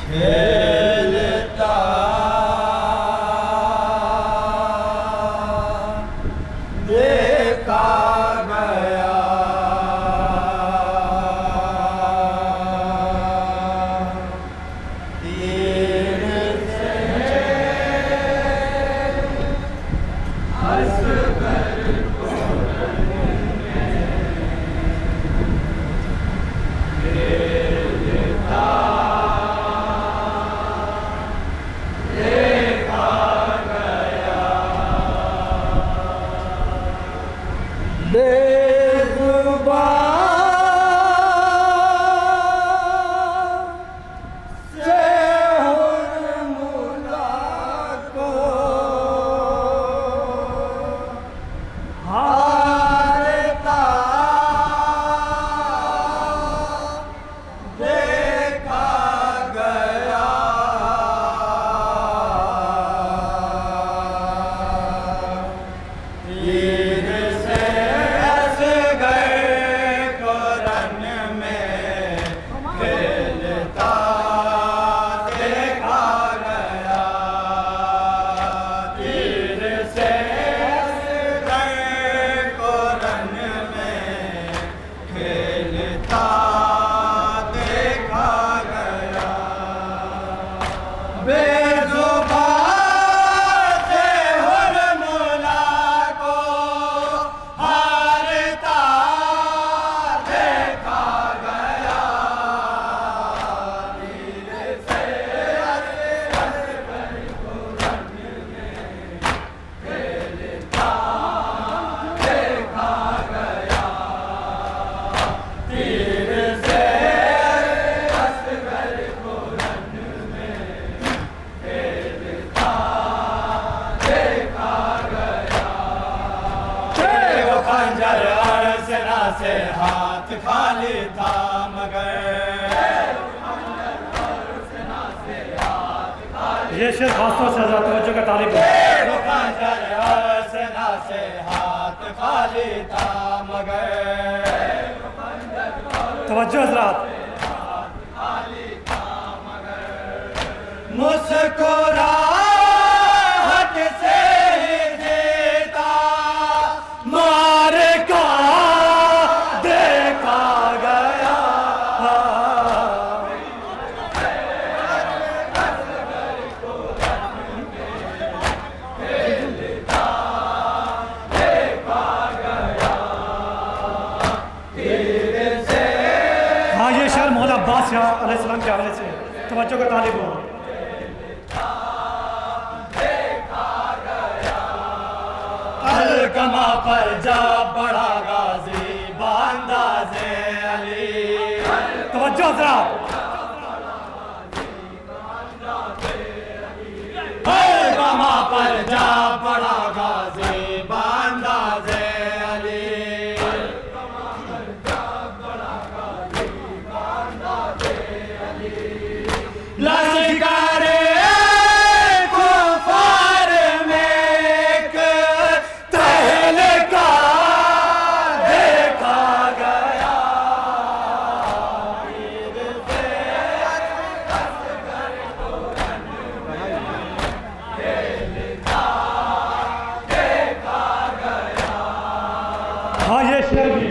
खेलता देखा गया तीर से असगर को खेलता देखा गया बेजुबान से हुर्मुला को हारता देखा गया तीर से असगर को रन में खेलता देखा गया तीर से असगर को रन में खेलता देखा गया बेजुबान से हुर्मुला को हारता देखा गया तीर से असगर को रन में खेलता देखा गया तीर से असगर को रन में खेलता देखा गया वो खंजर अरसना से हाथ खाली था मगर ये शेर खासतौर से हज़रात तवज्जो का तालिब है। वो खंजर अरसना से हाथ खाली था मगर तवज्जो हज़रात। मुस्कुराहट से ही जीता मार का देखा गया तीर से हाँ, ये शेर मौला अब्बास शाह अलैहिस्सलाम के हवाले से तवज्जो का तालिब हो। अलकमा पर जा बड़ा गाजी बांदा से अली तवज्जो हज़रात। अलकमा पर जा बड़ा गाजी बांदा से अली लश्करे कुफार में एक तहलका देखा गया तीर से असगर को रन में खेलता देखा गया हाँ, ये शेर भी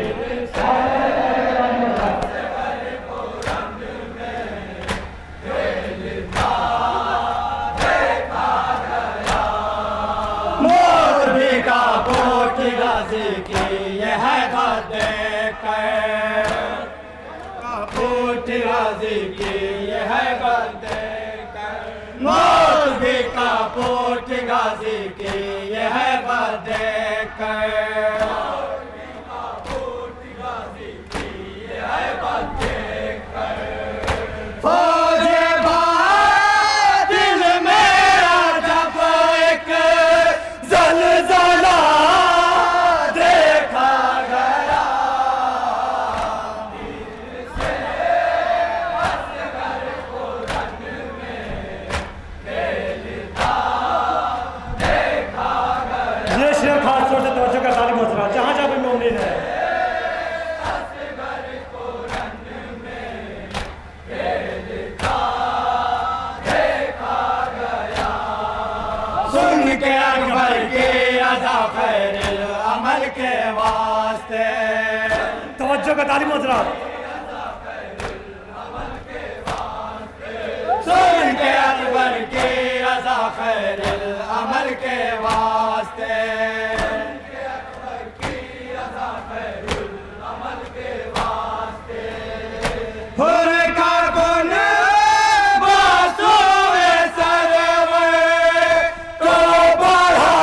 मोरबी का कोट गाजी की यह बात कर कोट गाजी की यह बात कर मोरबी का कोट गाजी की यह बात कर फौजे बातिल मेरा जब एक ज़लज़ला देखा गया तीर से असगर को रन में खेलता देखा गया ये शेर खास तौर से तवज्जो का तालिब हो। जहाँ अकबर की अज़ा खैरिल अमल के वास्ते। तवज्जो का तालीम हज़रात। सुन के अकबर की अज़ा खैरिल अमल के वास्ते। हुर का गुन बासुए सरवर को बढ़ा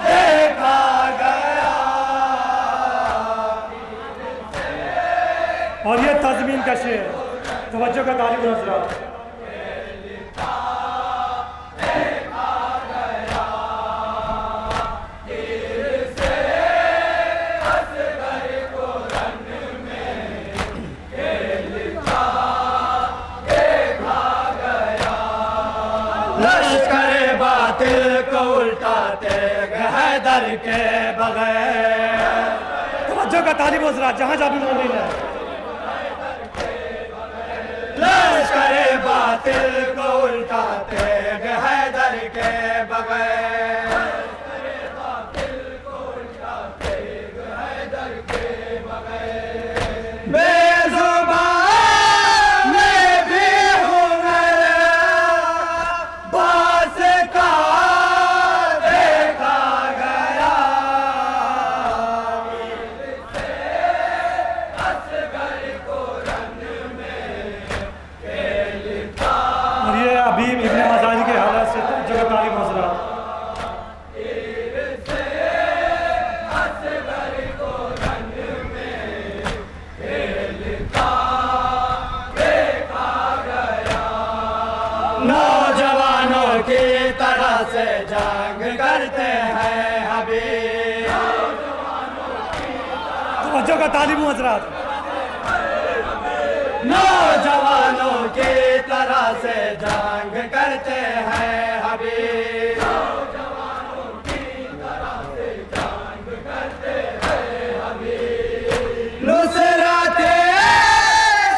देखा गया। और ये तज़मीन का शेर, तवज्जो का तालीम हज़रात। लश्कर बातिल को उल्टाते हैदर के बगैर। तवज्जो का तालीम हज़रात, जहाँ जहाँ भी मौजूद है। लश्कर बातिल को उल्टाते हैदर के बगैर। बेज़ुबान में भी हुनर बास का देखा गया। और ये हबीब इब्न मज़ारी के हालात से तवज्जो का तालीम हज़रात। नौजवानों की तरह से जंग करते हैं हबीब। तवज्जो का तालीम हज़रात। नौजवानों की तरह से जंग करते हैं हबीब। नुसरते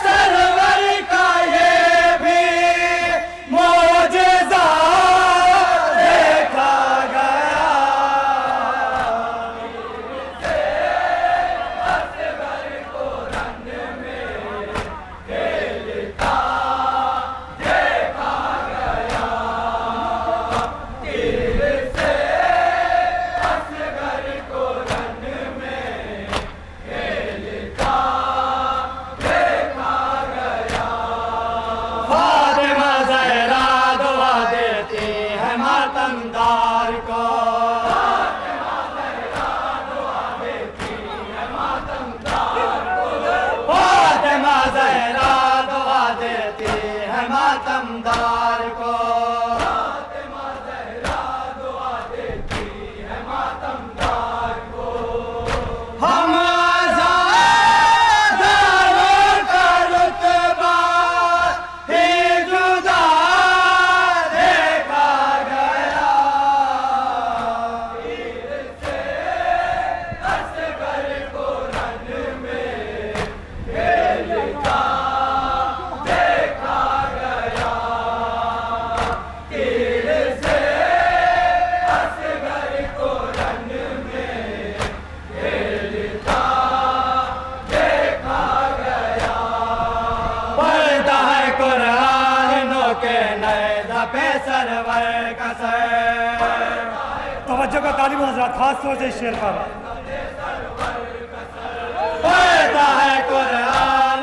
सरवर का ये भी मौजज़ा देखा गया। फातिमा ज़हरा दुआ देती है मातमदार को। फातिमा ज़हरा दुआ देती है मातमदार को। हम आज़ादारों का रुतबा ही जुदा देखा गया। पढ़ता है कुरान के नए दफे सरवर कसर। तवज्जो का तालीम हज़रात, खास तौर से इस शेर पर। पढ़ता है कुरान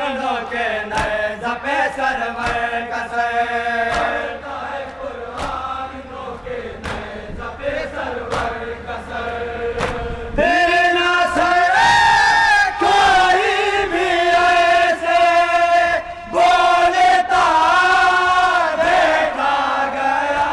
के नए दफे सरवर कसर। फिर ना सर कोई भी ऐसे बोलता देखा गया।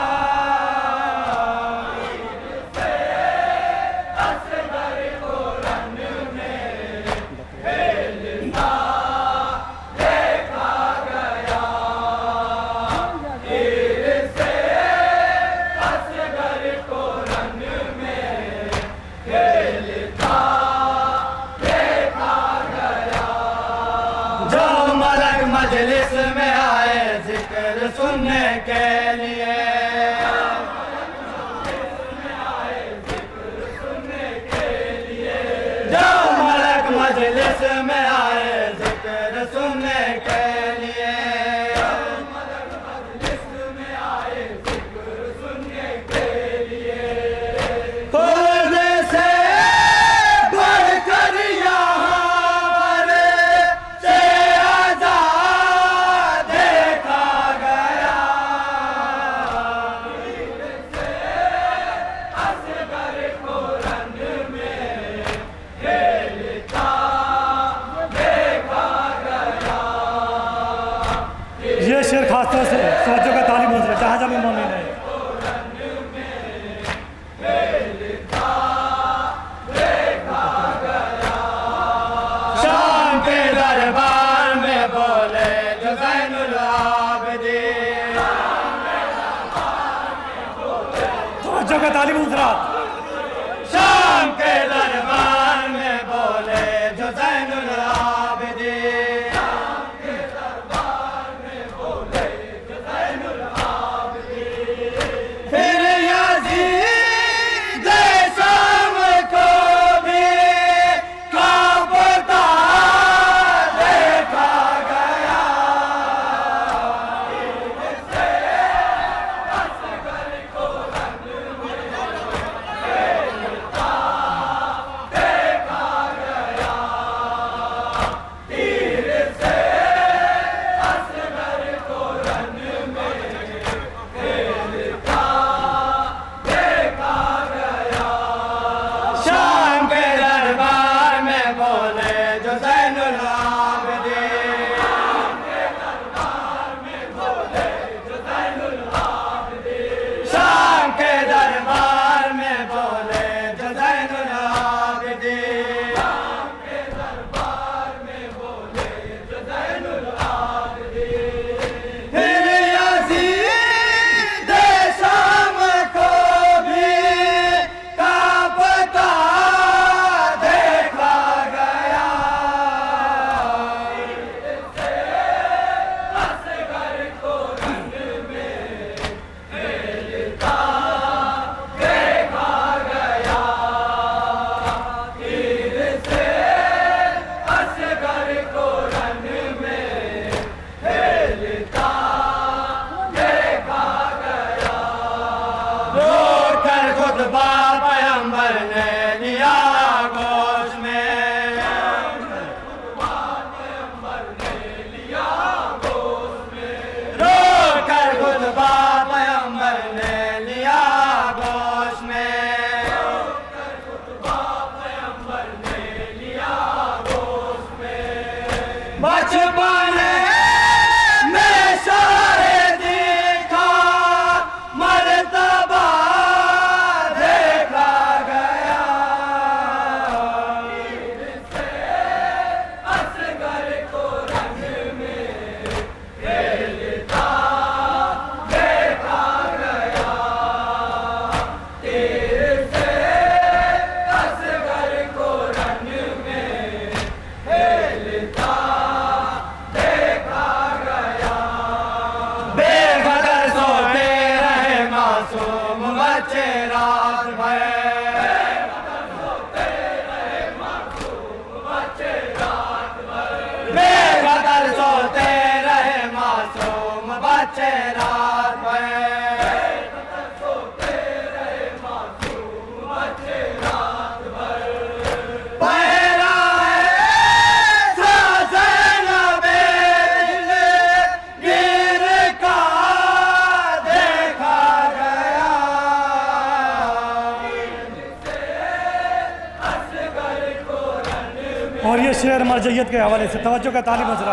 जो मलक मजलिस में आए जिक्र सुनने के लिए। वास्तव से तवज्जो का तालिब मंजर जहाँ जहाँ में मोमिन है। शाम के दरबार में बोले जो ज़ैनुल आबिदीन, तवज्जो का तालिब मंजर शाम के दरबार में बोले जो ज़ैनुल आबिदीन, फिर यज़ीद शाम को भी कांपता देखा गया। शाम के दरबार में बोले जो ज़ैनुल आबिदीन, शाम के दरबार में बोले जो ज़ैनुल आबिदीन, फिर यज़ीद शाम को भी कांपता देखा गया। रोकर खुतबा पैगंबर ने लिया गोश में, रोकर खुतबा पैगंबर ने लिया गोश में, बचपने में शायद देखा मर्तबा देखा गया। बेखबर सोते रहे मासूम बच्चे रात भर, बेखबर सोते रहे मासूम बच्चे रात भर, पहरा है ज़ैनबे दिल गिर का देखा गया। और ये शेर मरजैयत के हवाले से तवज्जो का तालिब मंजर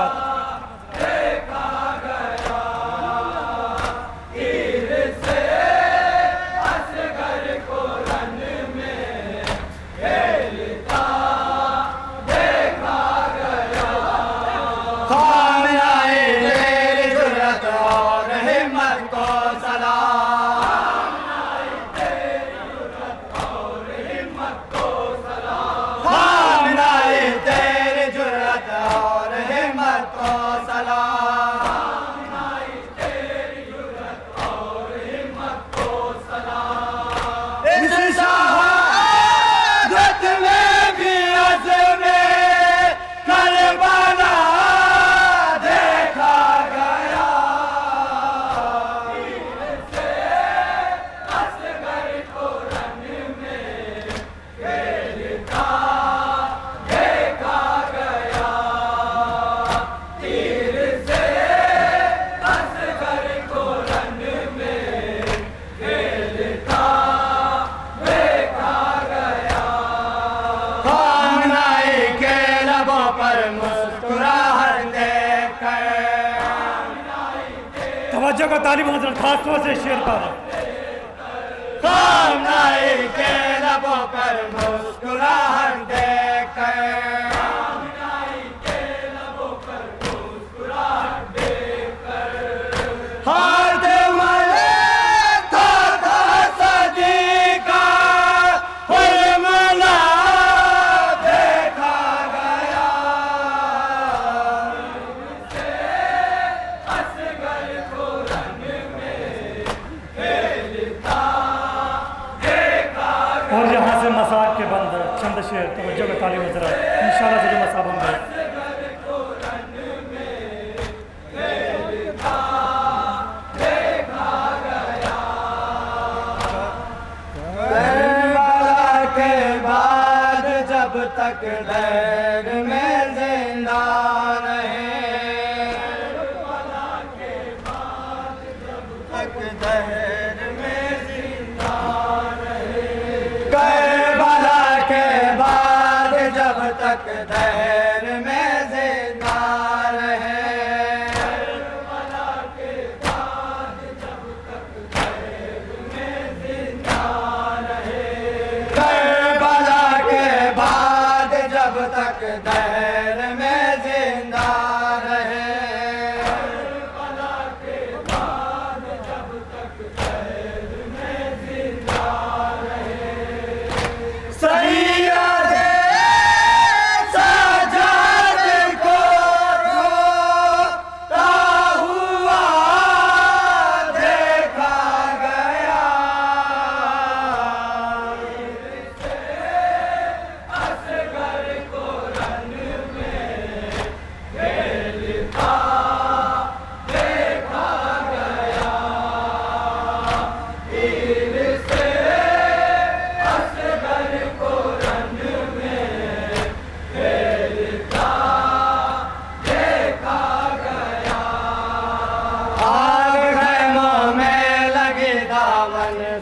खामिनाए तेरी जुर्रत और हिम्मत को सलाम, खामिनाए तेरी जुर्रत और हिम्मत को तवज्जो का तालिब हजरत खास तौर से शेर पर। कामनाई के लबों पर मुस्कुराहट देखकर, हाथ मले था सदी का हुर्मला देखा गया। असगर को रंग में खेलता देखा गया। और यहाँ से मसाक के बंद चंद शेर तवज्जो का तालिब हजरत इंशाल्लाह जरूर मसाब होंगे। जब तक दर में जिंदा रहे, तक दर में जिंदा रहे, करबला के बाद जब तक दर में जिंदा रहे, करबला के बाद जब तक दर में जिंदा रहे, करबला के बाद जब तक दहर में जिंदा रहे, करबला के बाद जब तक दहर में जिंदा रहे। सैयदे सज्जाद को रोता हुआ देखा गया।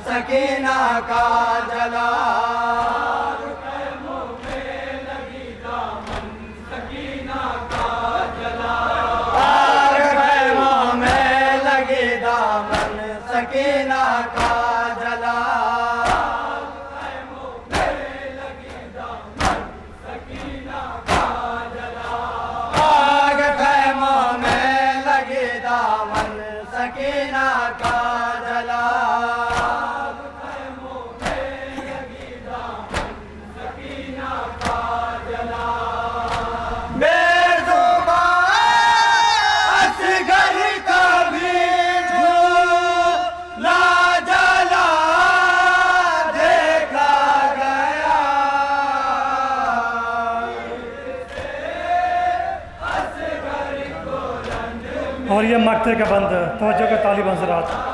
सकीना का जला, खैमों में लगी दामन सकीना का जला, खैमों में लगी दामन सकीना का जला, खैमों में लगी दामन सकीना का जला, आग खैमों में लगी दामन सकीना का जला। और ये मक्ते का बंद तवज्जो का तालिब हजरात।